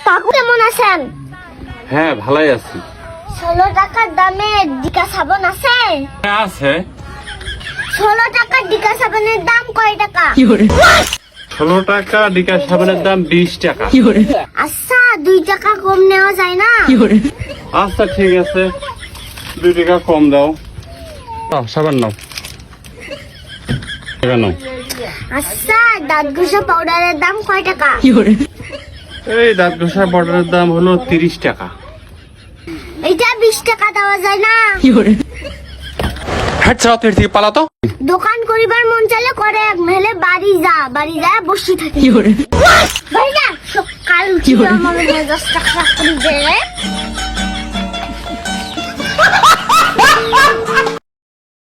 কাকু কেমন আছেন? হ্যাঁ ভালোই আছি। 16 টাকার দামে ডিকা সাবান আছে? আছে। 16 টাকার ডিকা সাবানের দাম কয় টাকা? 16 টাকা ডিকা সাবানের দাম 20 টাকা। আচ্ছা 2 টাকা কম নেওয়া যায় না? আচ্ছা ঠিক আছে, 2 টাকা কম দাও। সাবান নাও, টাকা নাও। আচ্ছা দাঁত ঘষা পাউডারের দাম কয় টাকা? এই দাঁত ঘষা পাউডারের দাম হলো 30 টাকা। এটা 20 টাকা দেওয়া যায় না? হ্যাঁ চাও তুই থেকে পালাতো। দোকান করিবার মন চাইলে করে, মেলে বাড়ি যা বসে থাকি। ভাই না সকাল উঠে আমার মেজাজটা খারাপ করে দেয়।